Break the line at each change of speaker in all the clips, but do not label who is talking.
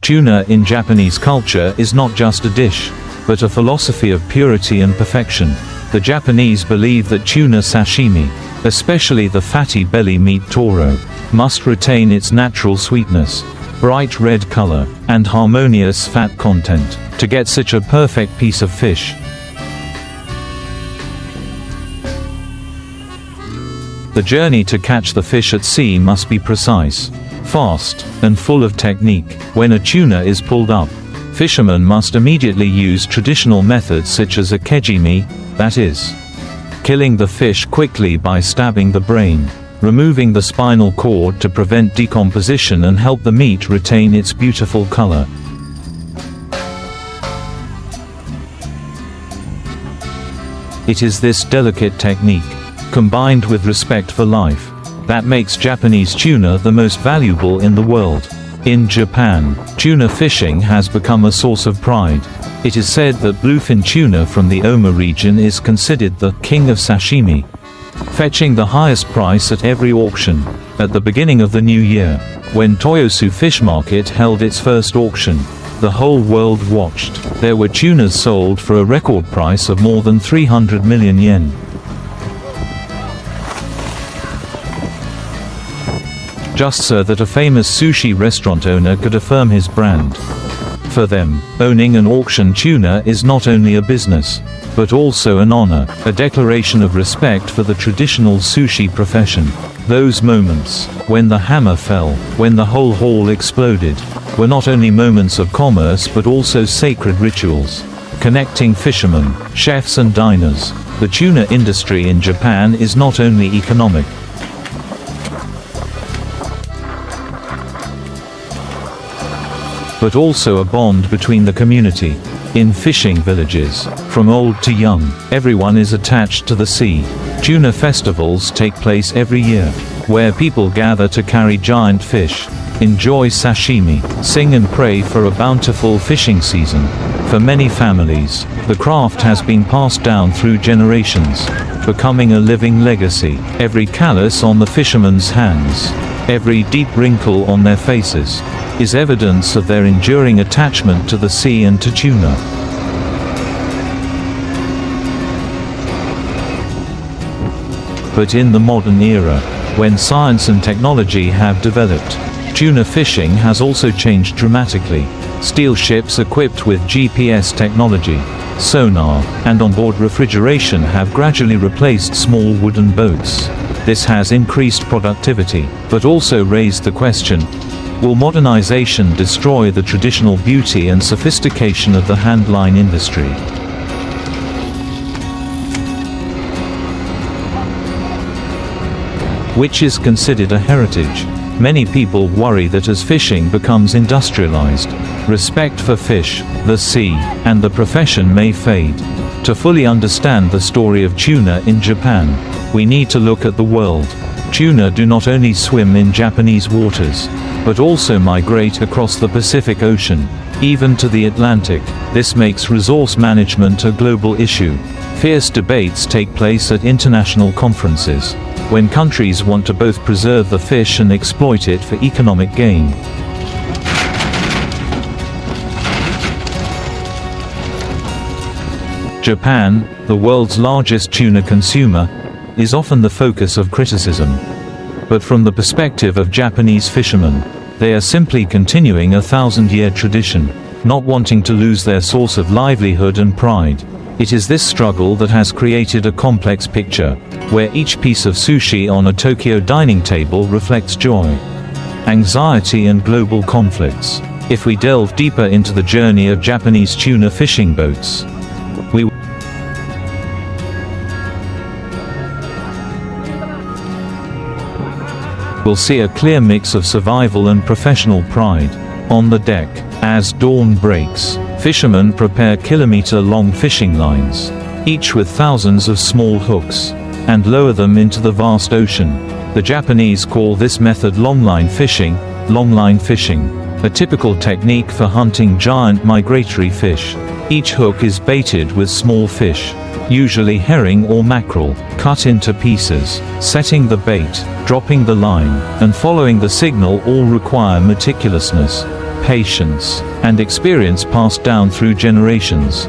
Tuna in Japanese culture is not just a dish, but a philosophy of purity and perfection. The Japanese believe that tuna sashimi, especially the fatty belly meat toro, must retain its natural sweetness, bright red color, and harmonious fat content, to get such a perfect piece of fish. The journey to catch the fish at sea must be precise, fast, and full of technique. When a tuna is pulled up, fishermen must immediately use traditional methods such as a kejimi, that is, killing the fish quickly by stabbing the brain, removing the spinal cord to prevent decomposition and help the meat retain its beautiful color. It is this delicate technique, combined with respect for life, that makes Japanese tuna the most valuable in the world. In Japan, tuna fishing has become a source of pride. It is said that bluefin tuna from the Oma region is considered the king of sashimi, fetching the highest price at every auction. At the beginning of the new year, when Toyosu Fish Market held its first auction, the whole world watched. There were tunas sold for a record price of more than 300 million yen. Just so that a famous sushi restaurant owner could affirm his brand. For them, owning an auction tuna is not only a business, but also an honor, a declaration of respect for the traditional sushi profession. Those moments, when the hammer fell, when the whole hall exploded, were not only moments of commerce but also sacred rituals, connecting fishermen, chefs and diners. The tuna industry in Japan is not only economic, but also a bond between the community. In fishing villages, from old to young, everyone is attached to the sea. Tuna festivals take place every year, where people gather to carry giant fish, enjoy sashimi, sing and pray for a bountiful fishing season. For many families, the craft has been passed down through generations, becoming a living legacy. Every callus on the fishermen's hands, every deep wrinkle on their faces, is evidence of their enduring attachment to the sea and to tuna. But in the modern era, when science and technology have developed, tuna fishing has also changed dramatically. Steel ships equipped with GPS technology, sonar, and onboard refrigeration have gradually replaced small wooden boats. This has increased productivity, but also raised the question: will modernization destroy the traditional beauty and sophistication of the handline industry? Which is considered a heritage. Many people worry that as fishing becomes industrialized, respect for fish, the sea, and the profession may fade. To fully understand the story of tuna in Japan, we need to look at the world. Tuna do not only swim in Japanese waters, but also migrate across the Pacific Ocean, even to the Atlantic. This makes resource management a global issue. Fierce debates take place at international conferences, when countries want to both preserve the fish and exploit it for economic gain. Japan, the world's largest tuna consumer, is often the focus of criticism. But from the perspective of Japanese fishermen, they are simply continuing a 1,000-year tradition, not wanting to lose their source of livelihood and pride. It is this struggle that has created a complex picture, where each piece of sushi on a Tokyo dining table reflects joy, anxiety and global conflicts. If we delve deeper into the journey of Japanese tuna fishing boats, we will see a clear mix of survival and professional pride. On the deck, as dawn breaks, fishermen prepare kilometer-long fishing lines, each with thousands of small hooks, and lower them into the vast ocean. The Japanese call this method longline fishing, a typical technique for hunting giant migratory fish. Each hook is baited with small fish, usually herring or mackerel, cut into pieces. Setting the bait, dropping the line, and following the signal all require meticulousness. patience, and experience passed down through generations.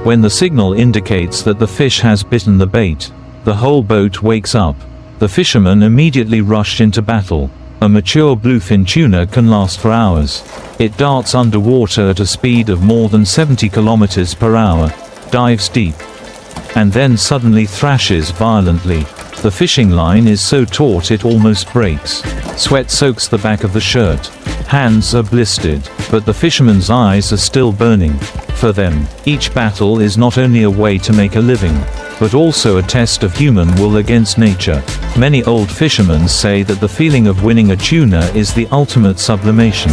When the signal indicates that the fish has bitten the bait, the whole boat wakes up. The fishermen immediately rush into battle. A mature bluefin tuna can last for hours. It darts underwater at a speed of more than 70 kilometers per hour, dives deep, and then suddenly thrashes violently. The fishing line is so taut it almost breaks. Sweat soaks the back of the shirt. Hands are blistered, but the fishermen's eyes are still burning. For them, each battle is not only a way to make a living, but also a test of human will against nature. Many old fishermen say that the feeling of winning a tuna is the ultimate sublimation.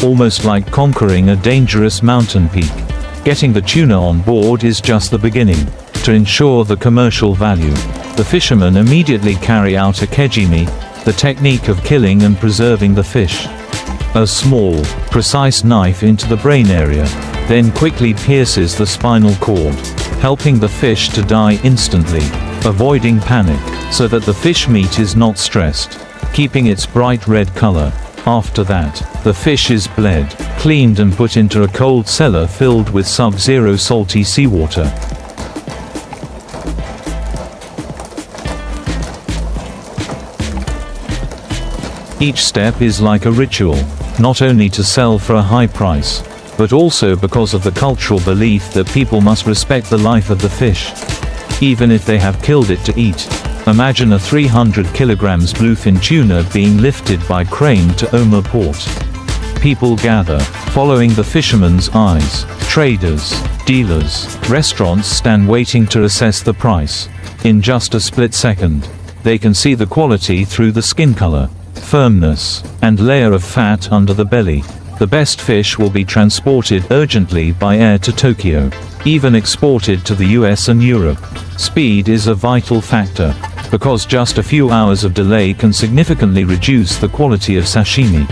Almost like conquering a dangerous mountain peak. Getting the tuna on board is just the beginning. To ensure the commercial value, the fishermen immediately carry out a kejimi, the technique of killing and preserving the fish. A small, precise knife into the brain area, then quickly pierces the spinal cord, helping the fish to die instantly, avoiding panic, so that the fish meat is not stressed, keeping its bright red color. After that, the fish is bled, cleaned and put into a cold cellar filled with sub-zero salty seawater. Each step is like a ritual, not only to sell for a high price, but also because of the cultural belief that people must respect the life of the fish, even if they have killed it to eat. Imagine a 300 kilograms bluefin tuna being lifted by crane to Omar Port. People gather, following the fisherman's eyes. Traders, dealers, restaurants stand waiting to assess the price. In just a split second, they can see the quality through the skin color, firmness, and layer of fat under the belly. The best fish will be transported urgently by air to Tokyo, even exported to the US and Europe. Speed is a vital factor, because just a few hours of delay can significantly reduce the quality of sashimi.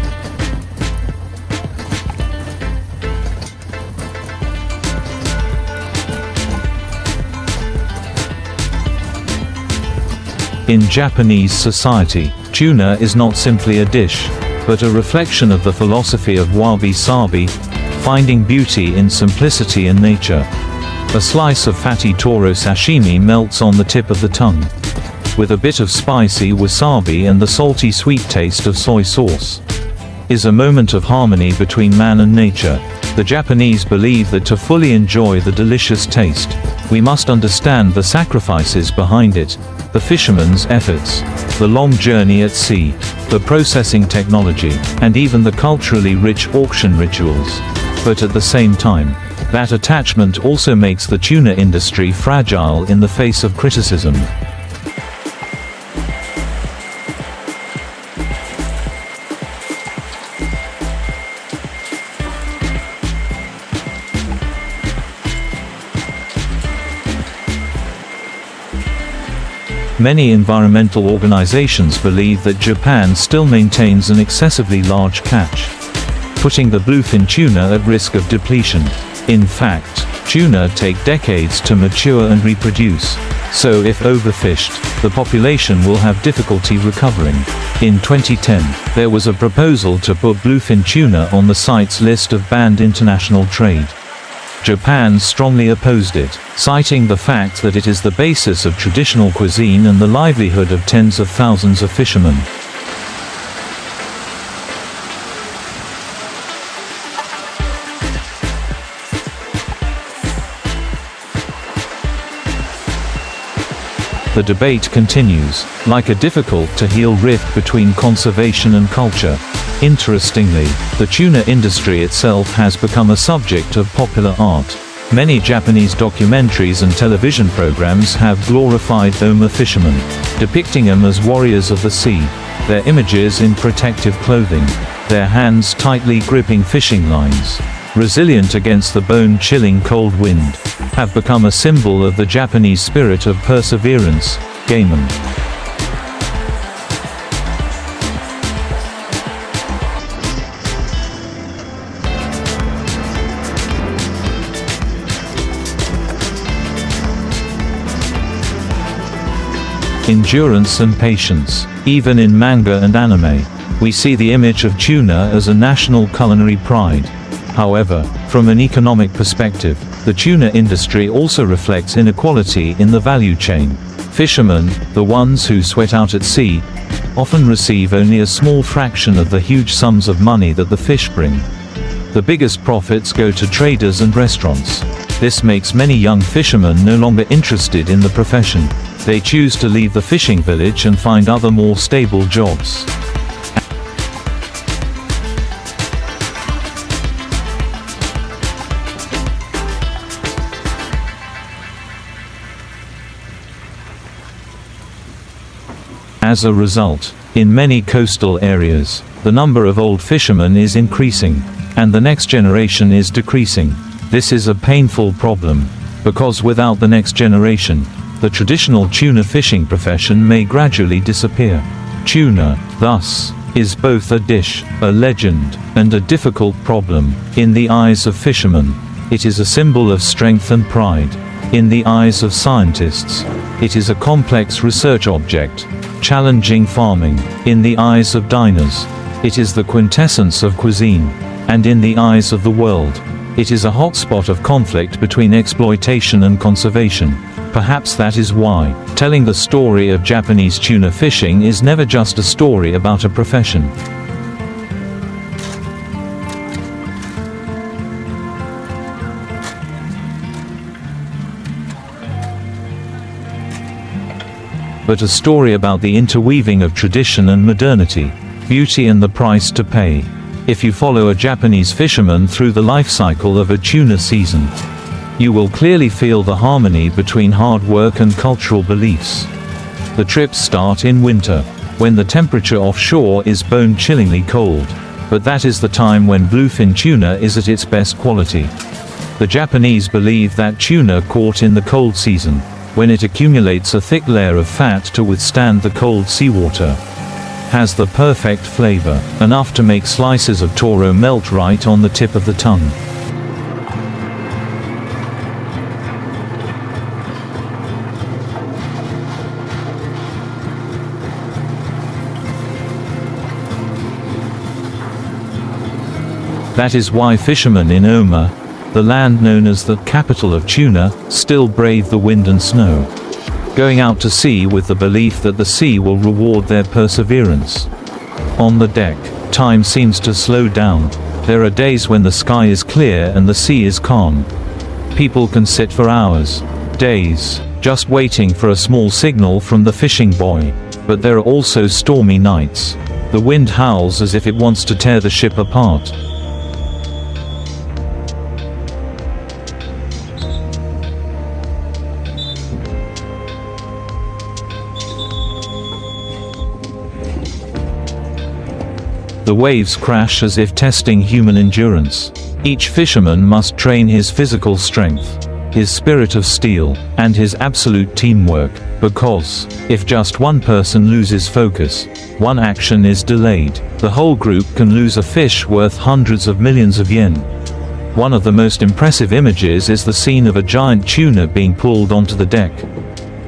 In Japanese society, tuna is not simply a dish, but a reflection of the philosophy of wabi-sabi, finding beauty in simplicity and nature. A slice of fatty toro sashimi melts on the tip of the tongue, with a bit of spicy wasabi and the salty sweet taste of soy sauce. Is a moment of harmony between man and nature. The Japanese believe that to fully enjoy the delicious taste, we must understand the sacrifices behind it, the fishermen's efforts, the long journey at sea, the processing technology, and even the culturally rich auction rituals. But at the same time, that attachment also makes the tuna industry fragile in the face of criticism. Many environmental organizations believe that Japan still maintains an excessively large catch, putting the bluefin tuna at risk of depletion. In fact, tuna take decades to mature and reproduce, so if overfished, the population will have difficulty recovering. In 2010, there was a proposal to put bluefin tuna on the site's list of banned international trade. Japan strongly opposed it, citing the fact that it is the basis of traditional cuisine and the livelihood of tens of thousands of fishermen. The debate continues, like a difficult-to-heal rift between conservation and culture. Interestingly, the tuna industry itself has become a subject of popular art. Many Japanese documentaries and television programs have glorified Oma fishermen, depicting them as warriors of the sea, their images in protective clothing, their hands tightly gripping fishing lines, resilient against the bone-chilling cold wind, have become a symbol of the Japanese spirit of perseverance, gaimon. endurance and patience. Even in manga and anime, we see the image of tuna as a national culinary pride. However, from an economic perspective, the tuna industry also reflects inequality in the value chain. Fishermen, the ones who sweat out at sea, often receive only a small fraction of the huge sums of money that the fish bring. The biggest profits go to traders and restaurants. This makes many young fishermen no longer interested in the profession. They choose to leave the fishing village and find other more stable jobs. As a result, in many coastal areas, the number of old fishermen is increasing, and the next generation is decreasing. This is a painful problem, because without the next generation, the traditional tuna fishing profession may gradually disappear. Tuna, thus, is both a dish, a legend, and a difficult problem. In the eyes of fishermen, it is a symbol of strength and pride. In the eyes of scientists, it is a complex research object, challenging farming. In the eyes of diners, it is the quintessence of cuisine. And in the eyes of the world, it is a hotspot of conflict between exploitation and conservation. Perhaps that is why telling the story of Japanese tuna fishing is never just a story about a profession. But a story about the interweaving of tradition and modernity, beauty and the price to pay. If you follow a Japanese fisherman through the life cycle of a tuna season, you will clearly feel the harmony between hard work and cultural beliefs. The trips start in winter, when the temperature offshore is bone-chillingly cold, but that is the time when bluefin tuna is at its best quality. The Japanese believe that tuna caught in the cold season, when it accumulates a thick layer of fat to withstand the cold seawater, has the perfect flavor, enough to make slices of toro melt right on the tip of the tongue. That is why fishermen in Oma, the land known as the capital of tuna, still brave the wind and snow, going out to sea with the belief that the sea will reward their perseverance. On the deck, time seems to slow down. There are days when the sky is clear and the sea is calm. People can sit for hours, days, just waiting for a small signal from the fishing boy. But there are also stormy nights. The wind howls as if it wants to tear the ship apart. The waves crash as if testing human endurance. Each fisherman must train his physical strength, his spirit of steel, and his absolute teamwork, because, if just one person loses focus, one action is delayed, the whole group can lose a fish worth hundreds of millions of yen. One of the most impressive images is the scene of a giant tuna being pulled onto the deck.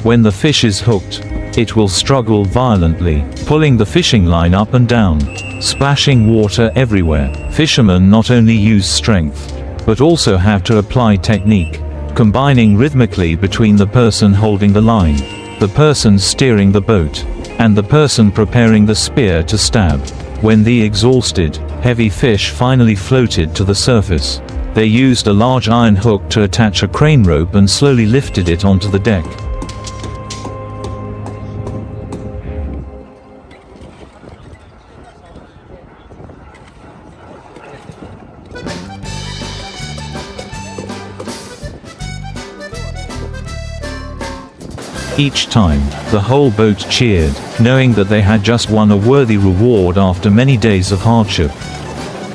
When the fish is hooked, it will struggle violently, pulling the fishing line up and down, splashing water everywhere. Fishermen not only use strength, but also have to apply technique, combining rhythmically between the person holding the line, the person steering the boat, and the person preparing the spear to stab. When the exhausted, heavy fish finally floated to the surface, they used a large iron hook to attach a crane rope and slowly lifted it onto the deck. Each time, the whole boat cheered, knowing that they had just won a worthy reward after many days of hardship.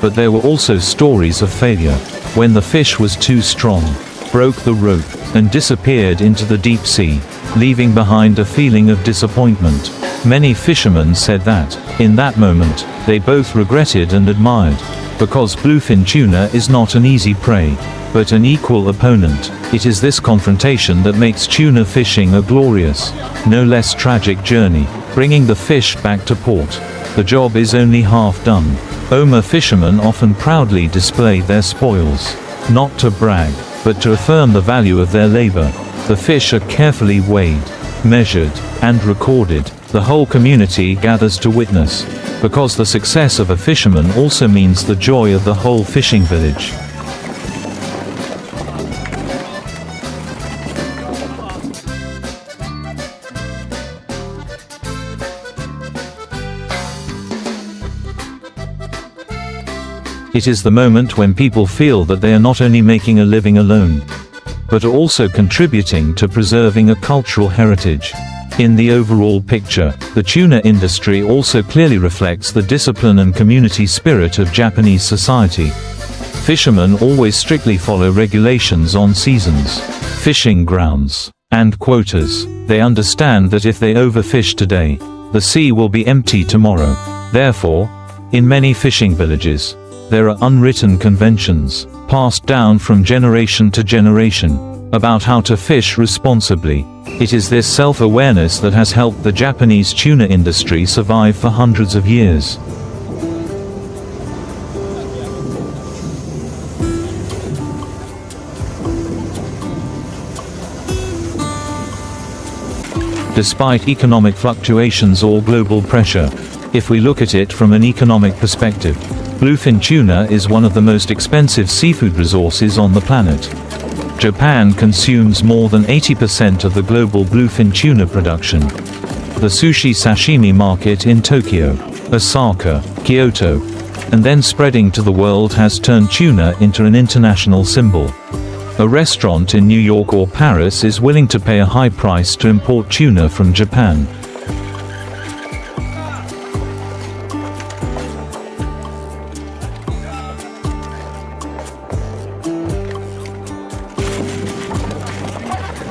But there were also stories of failure, when the fish was too strong, broke the rope, and disappeared into the deep sea, leaving behind a feeling of disappointment. Many fishermen said that, in that moment, they both regretted and admired, because bluefin tuna is not an easy prey. but an equal opponent. It is this confrontation that makes tuna fishing a glorious, no less tragic journey, bringing the fish back to port. The job is only half done. Oma fishermen often proudly display their spoils, not to brag, but to affirm the value of their labor. The fish are carefully weighed, measured, and recorded. The whole community gathers to witness, because the success of a fisherman also means the joy of the whole fishing village. It is the moment when people feel that they are not only making a living alone, but are also contributing to preserving a cultural heritage. In the overall picture, the tuna industry also clearly reflects the discipline and community spirit of Japanese society. Fishermen always strictly follow regulations on seasons, fishing grounds, and quotas. They understand that if they overfish today, the sea will be empty tomorrow. Therefore, in many fishing villages, there are unwritten conventions, passed down from generation to generation, about how to fish responsibly. It is this self-awareness that has helped the Japanese tuna industry survive for hundreds of years. Despite economic fluctuations or global pressure, if we look at it from an economic perspective, bluefin tuna is one of the most expensive seafood resources on the planet. Japan consumes more than 80% of the global bluefin tuna production. The sushi sashimi market in Tokyo, Osaka, Kyoto, and then spreading to the world has turned tuna into an international symbol. A restaurant in New York or Paris is willing to pay a high price to import tuna from Japan.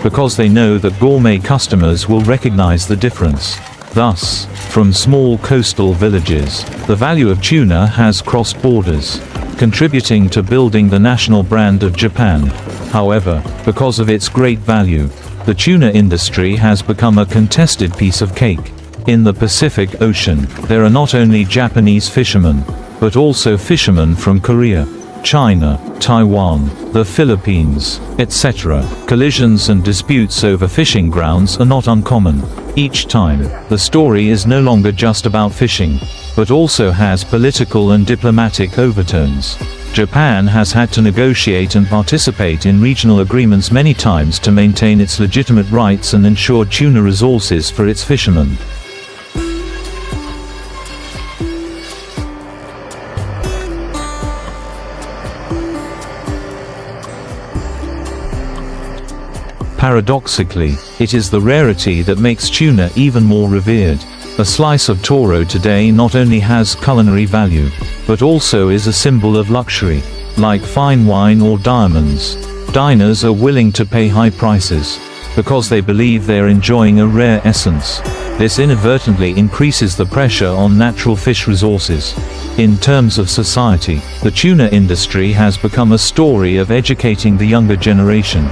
Because they know that gourmet customers will recognize the difference. Thus, from small coastal villages, the value of tuna has crossed borders, contributing to building the national brand of Japan. However, because of its great value, the tuna industry has become a contested piece of cake. In the Pacific Ocean, there are not only Japanese fishermen, but also fishermen from Korea, China, Taiwan, the Philippines, etc. Collisions and disputes over fishing grounds are not uncommon. Each time, the story is no longer just about fishing, but also has political and diplomatic overtones. Japan has had to negotiate and participate in regional agreements many times to maintain its legitimate rights and ensure tuna resources for its fishermen. Paradoxically, it is the rarity that makes tuna even more revered. A slice of toro today not only has culinary value, but also is a symbol of luxury. Like fine wine or diamonds, diners are willing to pay high prices, because they believe they are enjoying a rare essence. This inadvertently increases the pressure on natural fish resources. In terms of society, the tuna industry has become a story of educating the younger generation.